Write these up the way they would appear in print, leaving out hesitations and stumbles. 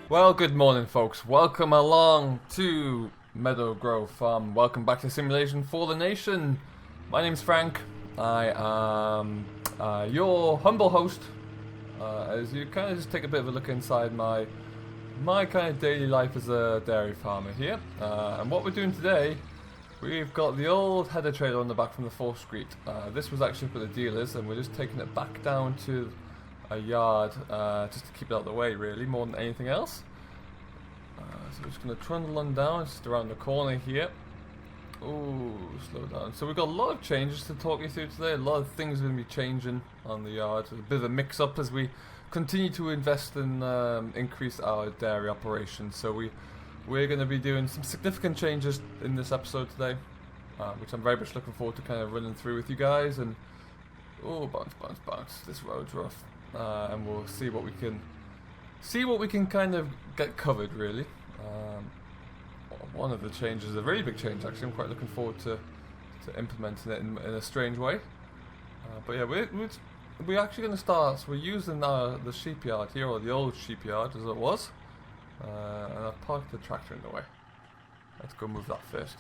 Well, good morning, folks. Welcome along to Meadow Grove Farm. Welcome back to Simulation for the Nation. My name's Frank. I am your humble host. As you kind of just take a bit of a look inside my kind of daily life as a dairy farmer here. And what we're doing today, we've got the old header trailer on the back from the 4th Street. This was actually for the dealers, and we're just taking it back down to a yard just to keep it out of the way, really, more than anything else. So we're just going to trundle on down, just around the corner here. Ooh, slow down. So we've got a lot of changes to talk you through today. A lot of things are going to be changing on the yard. A bit of a mix-up as we continue to invest and increase our dairy operations. So we're going to be doing some significant changes in this episode today, which I'm very much looking forward to kind of running through with you guys. And oh, bounce, bounce, bounce. This road's rough. And we'll see what we can kind of get covered, really. One of the changes is a really big change, actually. I'm quite looking forward to implementing it in a strange way. But yeah, we're actually going to start. So we're using the sheep yard here, or the old sheep yard as it was. And I've parked the tractor in the way. Let's go move that first.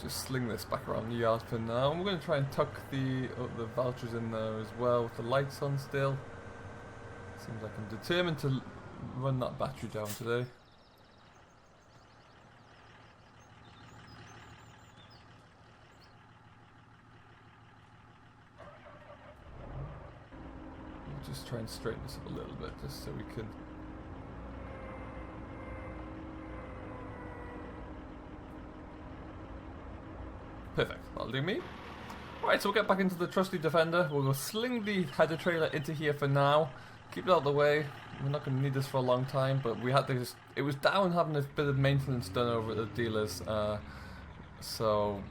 Just sling this back around the yard for now. And we're going to try and tuck the vouchers in there as well with the lights on still. Seems like I'm determined to run that battery down today. We'll just try and straighten this up a little bit just so we can. Perfect, that'll do me. Right, so we'll get back into the trusty Defender. We'll go sling the header trailer into here for now. Keep it out of the way. We're not going to need this for a long time, but we had to just... It was down having a bit of maintenance done over at the dealers, so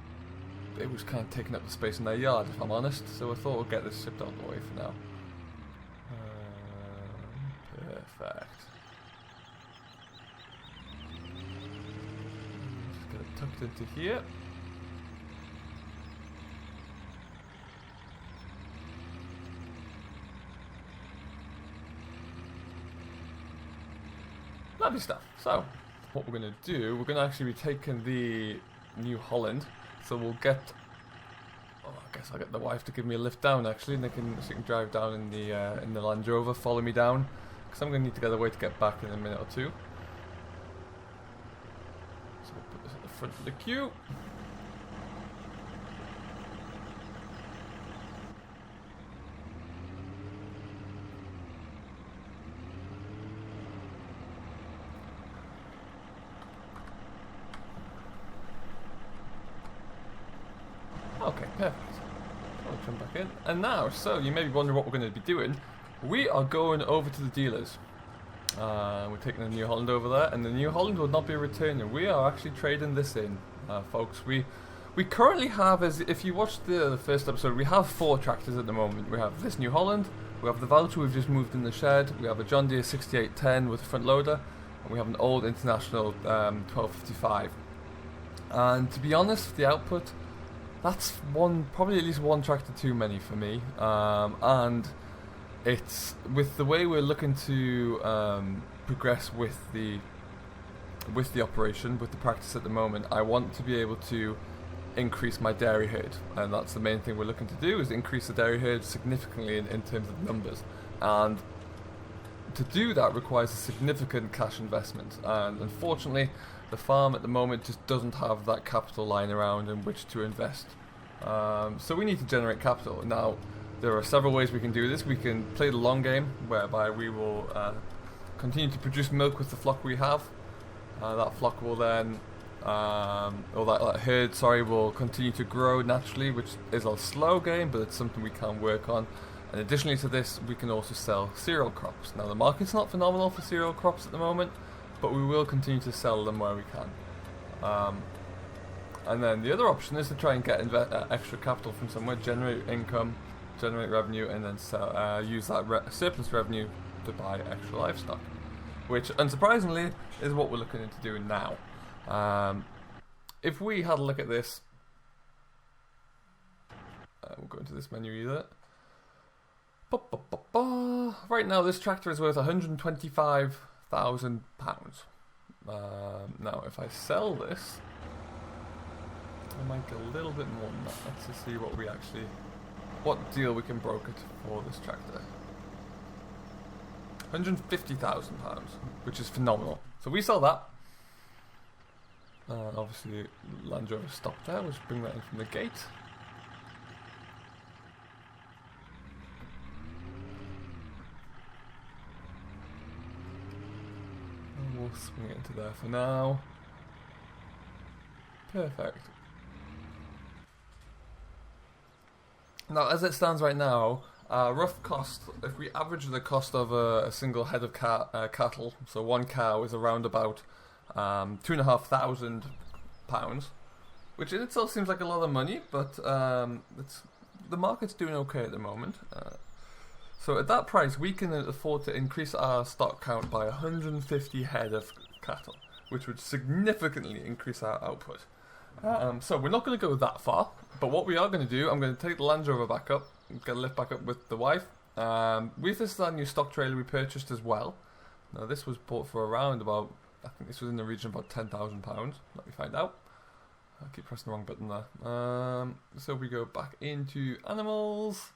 it was kind of taking up the space in their yard, if I'm honest. So I thought we'll get this shipped out of the way for now. Perfect. Just get it tucked into here. Lovely stuff. So, what we're going to do, we're going to actually be taking the New Holland. So we'll get, I guess I'll get the wife to give me a lift down actually, and she can drive down in the Land Rover, follow me down, because I'm going to need to get away to get back in a minute or two. So we'll put this at the front of the queue. Okay, perfect. I'll jump back in. And now, so you may be wondering what we're going to be doing. We are going over to the dealers. We're taking the New Holland over there, and the New Holland will not be returning. We are actually trading this in, folks. We currently have, as if you watched the first episode, we have 4 tractors at the moment. We have this New Holland, we have the Voucher we've just moved in the shed, we have a John Deere 6810 with a front loader, and we have an old International 1255. And to be honest, the output, that's probably at least one tractor too many for me, and it's with the way we're looking to progress with the operation, with the practice at the moment. I want to be able to increase my dairy herd, and that's the main thing we're looking to do, is increase the dairy herd significantly in terms of numbers. And to do that requires a significant cash investment, and unfortunately the farm at the moment just doesn't have that capital lying around in which to invest. So we need to generate capital. Now, there are several ways we can do this. We can play the long game, whereby we will continue to produce milk with the flock we have. That flock will then, or that herd, sorry, will continue to grow naturally, which is a slow game, but it's something we can work on. And additionally to this, we can also sell cereal crops. Now, the market's not phenomenal for cereal crops at the moment, but we will continue to sell them where we can. And then the other option is to try and get extra capital from somewhere, generate income, generate revenue, and then sell, use that surplus revenue to buy extra livestock, which unsurprisingly is what we're looking into doing now. if we had a look at this, we'll go into this menu either. Right now, this tractor is worth £125,000. Now, if I sell this, I might get a little bit more than that. Let's just see what what deal we can broker for this tractor. £150,000, which is phenomenal. So we sell that. Obviously, Land Rover stopped there. We'll just bring that in from the gate. And we'll swing it into there for now. Perfect. Now, as it stands right now, rough cost, if we average the cost of a single head of cattle, so one cow is around about £2,500, which in itself seems like a lot of money, but the market's doing okay at the moment. So at that price, we can afford to increase our stock count by 150 head of cattle, which would significantly increase our output. So we're not going to go that far, but what we are going to do, I'm going to take the Land Rover back up, get a lift back up with the wife. This is our new stock trailer we purchased as well. Now this was bought for around about, I think this was in the region of about £10,000. Let me find out. I keep pressing the wrong button there. So we go back into animals.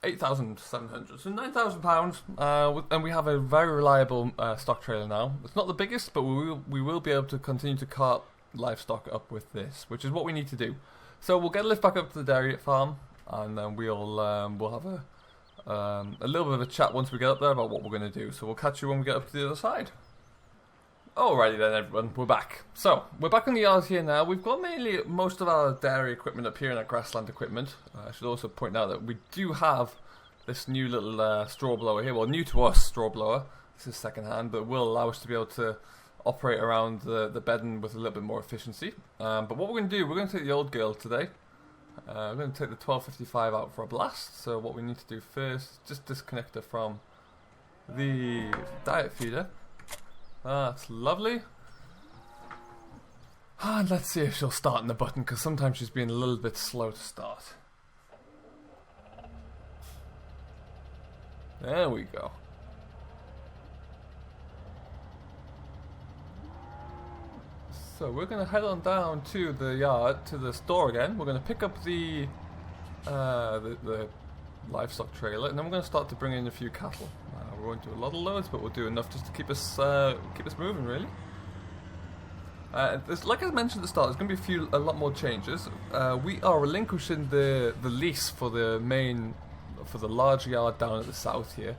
8,700, so £9,000, and we have a very reliable stock trailer now. It's not the biggest, but we will be able to continue to cart livestock up with this, which is what we need to do. So we'll get a lift back up to the dairy farm, and then we'll have a little bit of a chat once we get up there about what we're going to do. So we'll catch you when we get up to the other side. Alrighty then, everyone, we're back. So, we're back in the yard here now. We've got mainly most of our dairy equipment up here in our grassland equipment. I should also point out that we do have this new little straw blower here. Well, new to us straw blower. This is second hand, but it will allow us to be able to operate around the bedding with a little bit more efficiency. But what we're going to do, we're going to take the old girl today. We're going to take the 1255 out for a blast. So what we need to do first is just disconnect her from the diet feeder. That's lovely. And let's see if she'll start in the button, because sometimes she's been a little bit slow to start. There we go. So we're going to head on down to the yard, to the store again. We're going to pick up the livestock trailer, and then we're going to start to bring in a few cattle. We won't do a lot of loads, but we'll do enough just to keep us moving, really. Like I mentioned at the start, there's going to be a lot more changes. We are relinquishing the lease for the large yard down at the south here.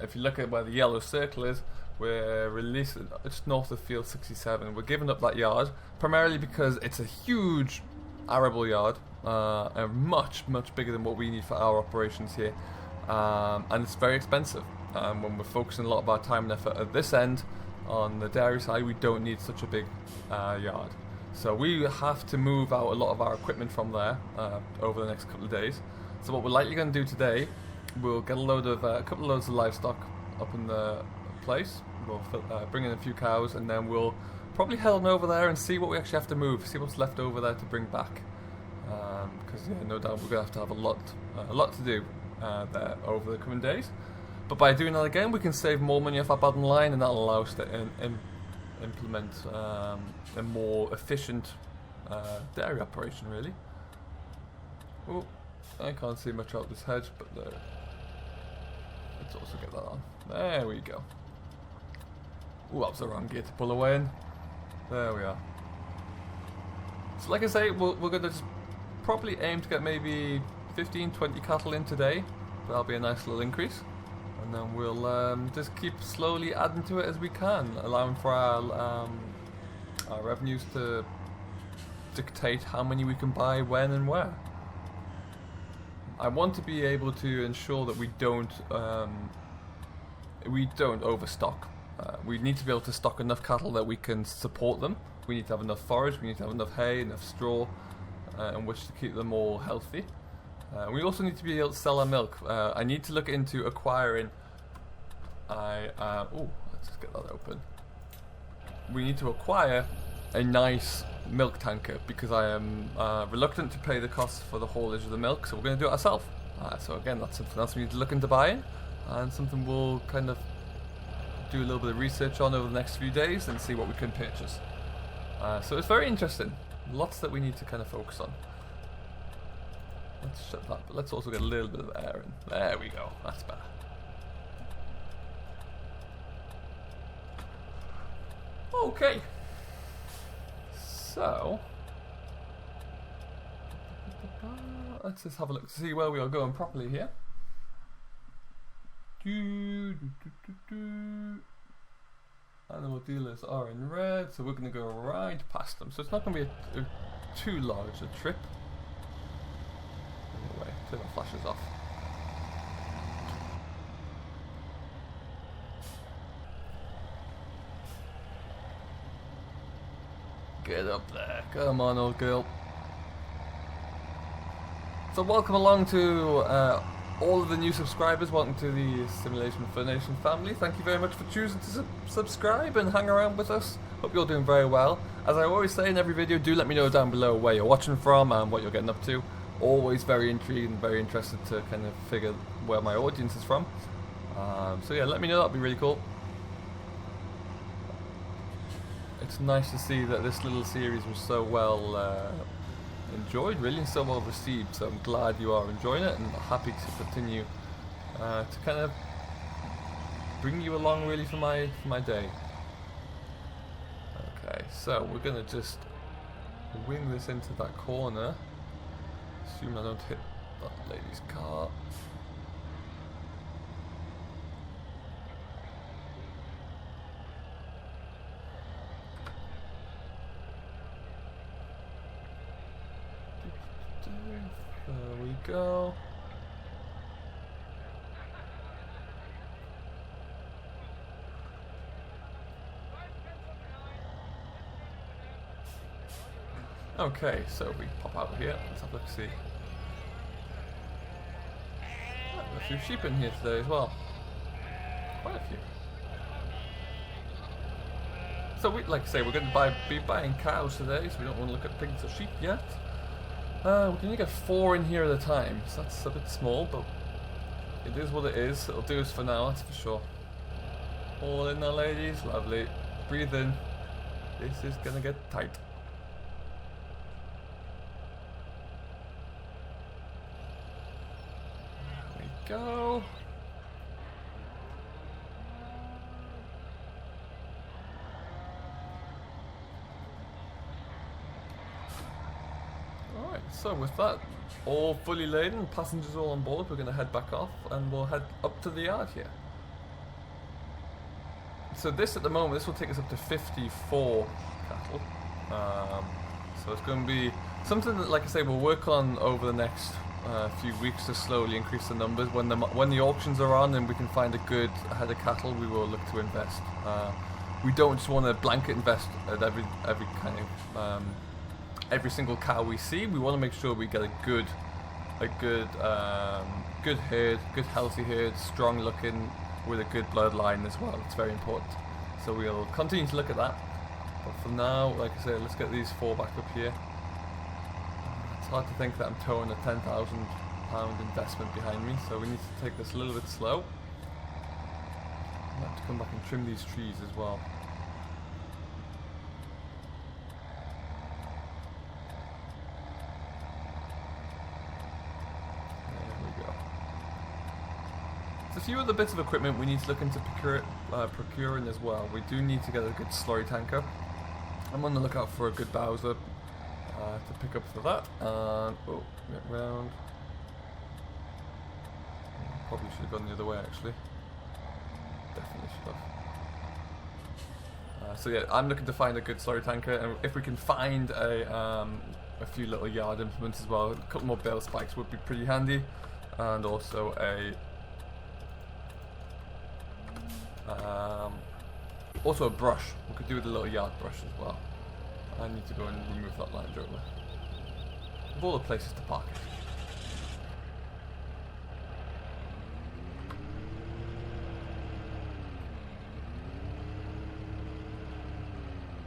If you look at where the yellow circle is, we're releasing just north of field 67. We're giving up that yard primarily because it's a huge arable yard, and much bigger than what we need for our operations here, and it's very expensive. When we're focusing a lot of our time and effort at this end on the dairy side, we don't need such a big yard. So we have to move out a lot of our equipment from there over the next couple of days. So what we're likely going to do today, we'll get a couple of loads of livestock up in the place. We'll bring in a few cows, and then we'll probably head on over there and see what we actually have to move, see what's left over there to bring back. Because no doubt we're going to have a lot to do there over the coming days. But by doing that again, we can save more money off our bottom line, and that'll allow us to implement a more efficient dairy operation, really. Oh, I can't see much out this hedge, but let's also get that on. There we go. Oh, that was the wrong gear to pull away in. There we are. So like I say, we're going to just probably aim to get maybe 15-20 cattle in today. That'll be a nice little increase. And then we'll just keep slowly adding to it as we can, allowing for our revenues to dictate how many we can buy, when and where. I want to be able to ensure that we don't overstock. We need to be able to stock enough cattle that we can support them. We need to have enough forage, we need to have enough hay, enough straw in which to keep them all healthy. We also need to be able to sell our milk. I need to look into acquiring. Let's just get that open. we need to acquire a nice milk tanker, because I am reluctant to pay the costs for the haulage of the milk, so we're going to do it ourselves. So again, that's something else we need to look into buying, and something we'll kind of do a little bit of research on over the next few days and see what we can purchase. So it's very interesting. Lots that we need to kind of focus on. Let's shut that, but let's also get a little bit of air in. There we go, that's better. Okay. So, let's just have a look to see where we are going properly here. Animal dealers are in red, so we're going to go right past them. So it's not going to be too large a trip. Anyway, turn the flashes off. Get up there. Come on, old girl. So welcome along to all of the new subscribers. Welcome to the Simulation Fun Nation family. Thank you very much for choosing to subscribe and hang around with us. Hope you're doing very well. As I always say in every video, do let me know down below where you're watching from and what you're getting up to. Always very intrigued and very interested to kind of figure where my audience is from. So yeah, let me know. That'd be really cool. It's nice to see that this little series was so well enjoyed, really, and so well received. So I'm glad you are enjoying it, and happy to continue to kind of bring you along, really, for my day. Okay, so we're gonna just wing this into that corner. Assume I don't hit that lady's car. There we go. Okay, so we pop out here. Let's have a look, see. Oh, a few sheep in here today as well. Quite a few. So we, like I say, we're going to be buying cows today, so we don't want to look at pigs or sheep yet. We're going to get 4 in here at a time, so that's a bit small, but it is what it is. It'll do us for now, that's for sure. All in there, ladies. Lovely. Breathe in. This is going to get tight. There we go. So with that all fully laden, passengers all on board, we're going to head back off and we'll head up to the yard here. So this at the moment, this will take us up to 54 cattle. So it's going to be something that, like I say, we'll work on over the next few weeks to slowly increase the numbers. When the auctions are on and we can find a good head of cattle, we will look to invest. We don't just want to blanket invest at every kind of every single cow we see. We want to make sure we get a good herd, good healthy herd, strong looking, with a good bloodline as well. It's very important. So we'll continue to look at that. But for now, like I say, let's get these 4 back up here. It's hard to think that I'm towing a £10,000 investment behind me, so we need to take this a little bit slow. I have to come back and trim these trees as well. A few other bits of equipment we need to look into procuring as well. We do need to get a good slurry tanker. I'm on the lookout for a good Bowser to pick up for that. And oh, get round. Probably should have gone the other way, actually. Definitely should have. So yeah, I'm looking to find a good slurry tanker, and if we can find a few little yard implements as well, a couple more bale spikes would be pretty handy, and also a brush. We could do with a little yard brush as well. I need to go and remove that Land Rover. Of all the places to park it.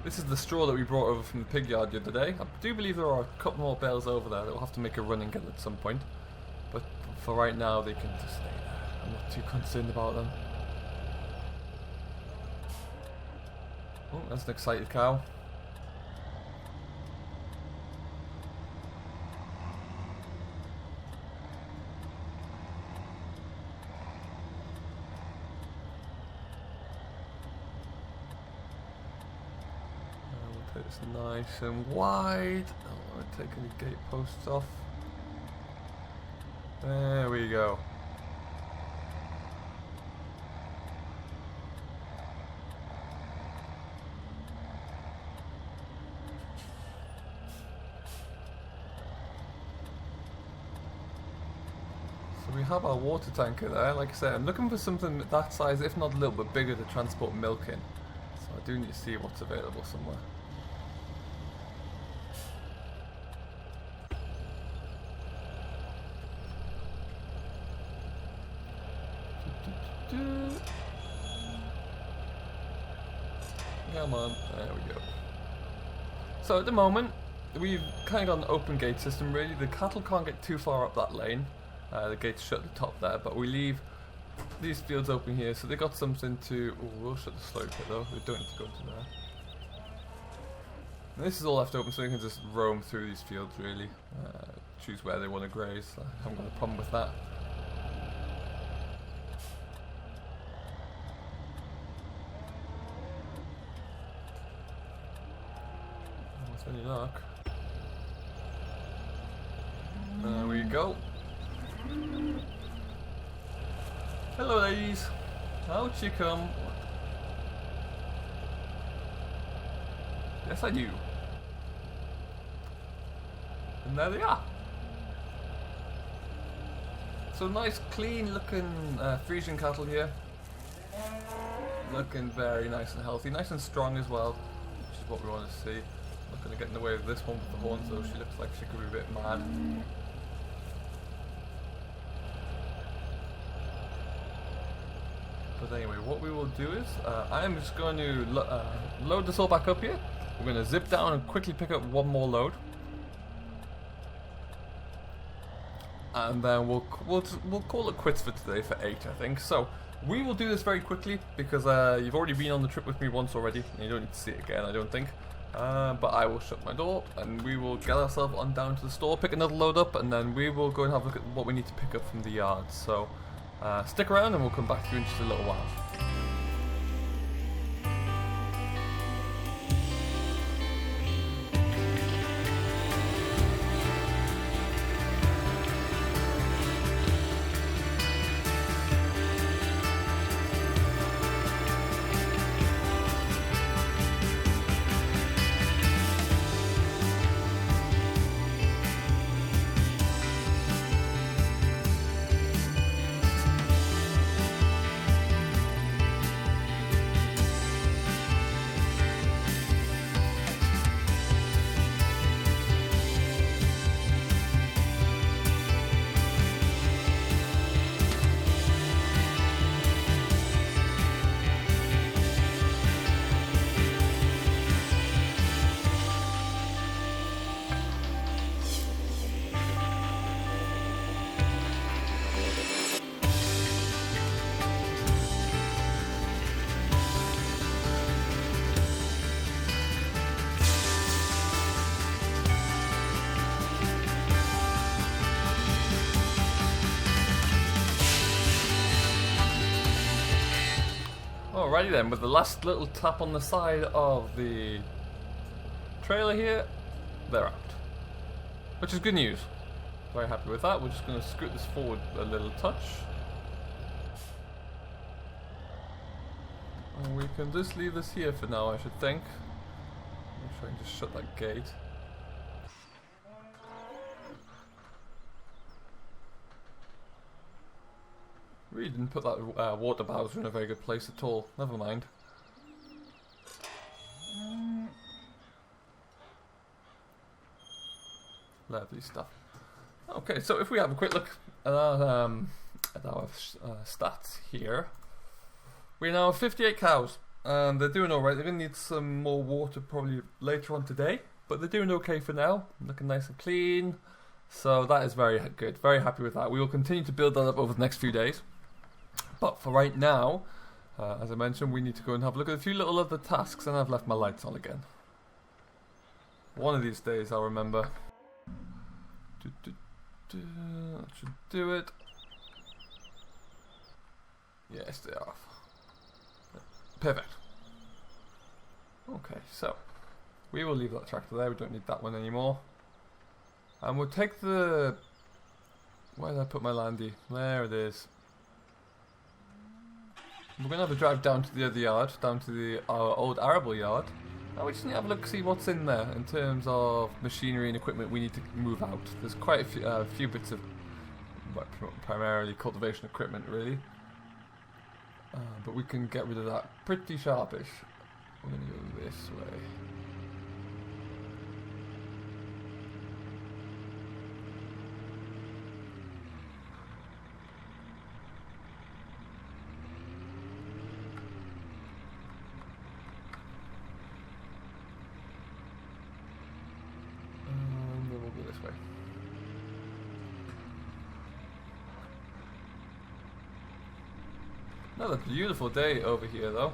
This is the straw that we brought over from the pig yard the other day. I do believe there are a couple more bales over there that we'll have to make a run and get at some point. But for right now, they can just stay there. I'm not too concerned about them. Oh, that's an excited cow. It's nice and wide. I don't want to take any gate posts off. There we go. So we have our water tanker there. Like I said, I'm looking for something that size, if not a little bit bigger, to transport milk in. So I do need to see what's available somewhere. Come on, there we go. So at the moment, we've kind of got an open gate system really. The cattle can't get too far up that lane. The gate's shut at the top there, but we leave these fields open here, so they got something to... Oh, we'll shut the slow pit though, we don't need to go into there. And this is all left open so they can just roam through these fields really. Choose where they want to graze. I haven't got a problem with that. Any luck. There we go. Hello ladies. Out you come. Yes I do. And there they are. So nice clean looking Frisian cattle here. Looking very nice and healthy. Nice and strong as well. Which is what we want to see. Not going to get in the way of this one with the horns though, she looks like she could be a bit mad. But anyway, what we will do is, I am just going to load this all back up here. We're going to zip down and quickly pick up one more load. And then we'll call it quits for today for 8 I think. So, we will do this very quickly because you've already been on the trip with me once already. And you don't need to see it again, I don't think. But I will shut my door and we will get ourselves on down to the store, pick another load up, and then we will go and have a look at what we need to pick up from the yard. So stick around and we'll come back to you in just a little while. Alrighty then, with the last little tap on the side of the trailer here, they're out. Which is good news. Very happy with that. We're just going to scoot this forward a little touch. And we can just leave this here for now, I should think. Make sure I can just shut that gate. Really didn't put that water bowser in a very good place at all. Never mind. Lovely stuff. Okay, so if we have a quick look at our stats here, we now have 58 cows. They're doing alright. They're going to need some more water probably later on today, but they're doing okay for now. Looking nice and clean. So that is very good. Very happy with that. We will continue to build that up over the next few days. But for right now, as I mentioned, we need to go and have a look at a few little other tasks, and I've left my lights on again. One of these days I'll remember. That should do it. Yes, they are off. Perfect. Okay, so we will leave that tractor there. We don't need that one anymore. And we'll take the... Where did I put my landy? There it is. We're going to have a drive down to the other yard, down to our old arable yard. And we just need to have a look, see what's in there in terms of machinery and equipment we need to move out. There's quite a few bits of primarily cultivation equipment, really. But we can get rid of that pretty sharpish. We're going to go this way. And then we'll go this way. Another beautiful day over here though.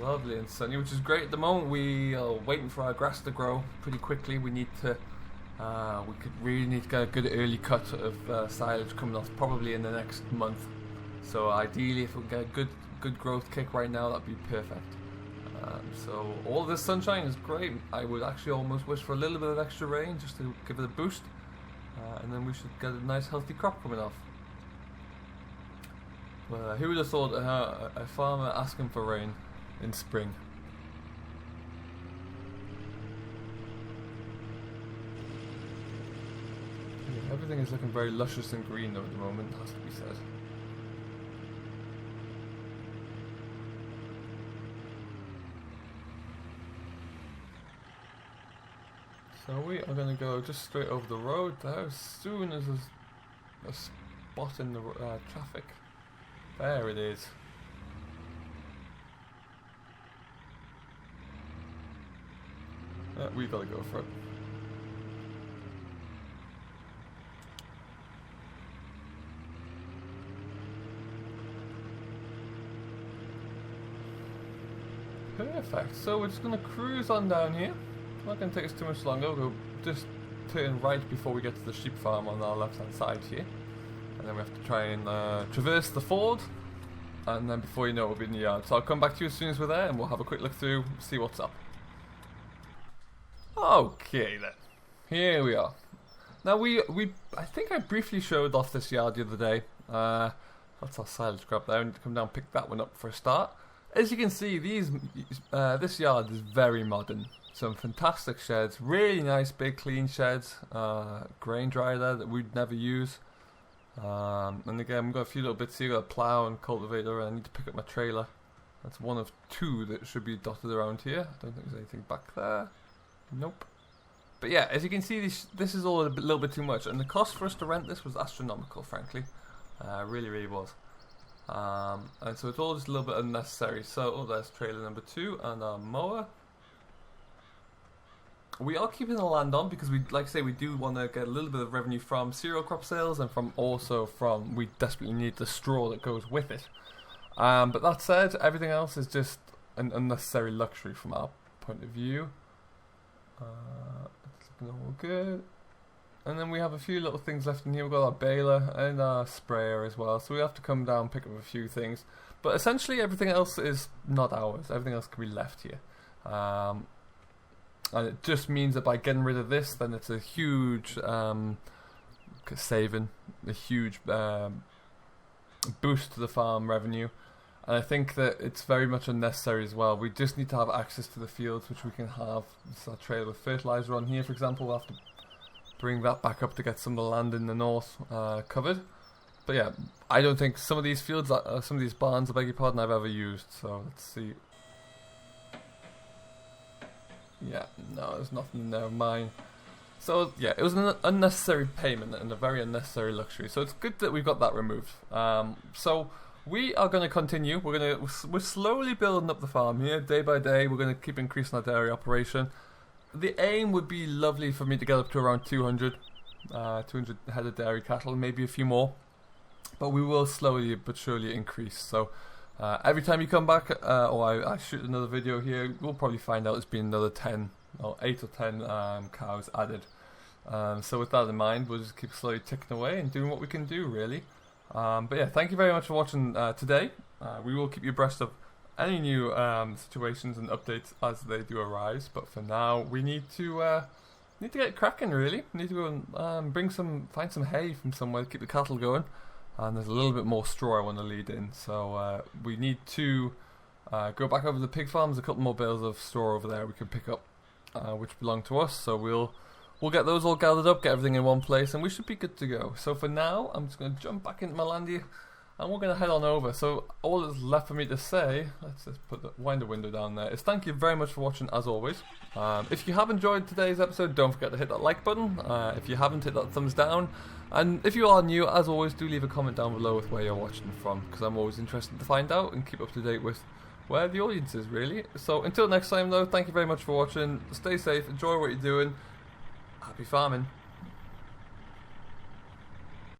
Lovely and sunny, which is great. At the moment we are waiting for our grass to grow pretty quickly. We need to, we could really need to get a good early cut of silage coming off probably in the next month. So ideally if we can get a good growth kick right now, that'd be perfect. So all this sunshine is great. I would actually almost wish for a little bit of extra rain just to give it a boost. And then we should get a nice healthy crop coming off. Who would have thought a farmer asking for rain in spring? Yeah, everything is looking very luscious and green though at the moment, has to be said. So we are going to go just straight over the road there as soon as there's a spot in the traffic. There it is. We gotta go for it. Perfect. So we're just gonna cruise on down here. Not gonna take us too much longer. We'll just turn right before we get to the sheep farm on our left hand side here. And then we have to try and traverse the ford, and then before you know it, we'll be in the yard. So I'll come back to you as soon as we're there, and we'll have a quick look through, see what's up. Okay then, here we are. Now I think I briefly showed off this yard the other day. That's our silage crop there. I need to come down and pick that one up for a start. As you can see, this yard is very modern. Some fantastic sheds, really nice big clean sheds. Grain dryer there that we'd never use. And again, we've got a few little bits here. Got a plough and cultivator, and I need to pick up my trailer. That's one of two that should be dotted around here. I don't think there's anything back there. Nope. But yeah, as you can see, this is all a little bit too much, and the cost for us to rent this was astronomical, frankly. Really, really was. And so it's all just a little bit unnecessary. So, there's trailer number 2 and our mower. We are keeping the land on because like I say, we do want to get a little bit of revenue from cereal crop sales, and we desperately need the straw that goes with it. But that said, everything else is just an unnecessary luxury from our point of view. It's looking all good. And then we have a few little things left in here. We've got our baler and our sprayer as well, so we have to come down and pick up a few things. But essentially everything else is not ours. Everything else can be left here. And it just means that by getting rid of this, then it's a huge saving, a huge boost to the farm revenue. And I think that it's very much unnecessary as well. We just need to have access to the fields, which we can have. This is our trailer with fertilizer on here, for example. We'll have to bring that back up to get some of the land in the north covered. But yeah, I don't think some of these fields, some of these barns, I beg your pardon, I've ever used. So let's see. Yeah, no, there's nothing in there of mine. So yeah, it was an unnecessary payment and a very unnecessary luxury. So it's good that we've got that removed. So we are going to continue. We're slowly building up the farm here, day by day. We're going to keep increasing our dairy operation. The aim would be lovely for me to get up to around 200 head of dairy cattle, maybe a few more. But we will slowly but surely increase. So every time you come back, or I shoot another video here, we'll probably find out it's been another 10, or 8 or 10 cows added. So with that in mind, we'll just keep slowly ticking away and doing what we can do, really. But yeah, thank you very much for watching today. We will keep you abreast of any new situations and updates as they do arise. But for now, we need to get cracking, really. We need to go and find some hay from somewhere to keep the cattle going. And there's a little bit more straw I want to lead in, so we need to go back over the pig farms. A couple more bales of straw over there we can pick up, which belong to us. So we'll get those all gathered up, get everything in one place, and we should be good to go. So for now, I'm just going to jump back into my land here, and we're going to head on over. So all that's left for me to say, let's just wind the window down there, is thank you very much for watching as always. If you have enjoyed today's episode, don't forget to hit that like button. If you haven't, hit that thumbs down. And if you are new, as always, do leave a comment down below with where you're watching from, because I'm always interested to find out and keep up to date with where the audience is, really. So until next time though, thank you very much for watching. Stay safe, enjoy what you're doing. Happy farming.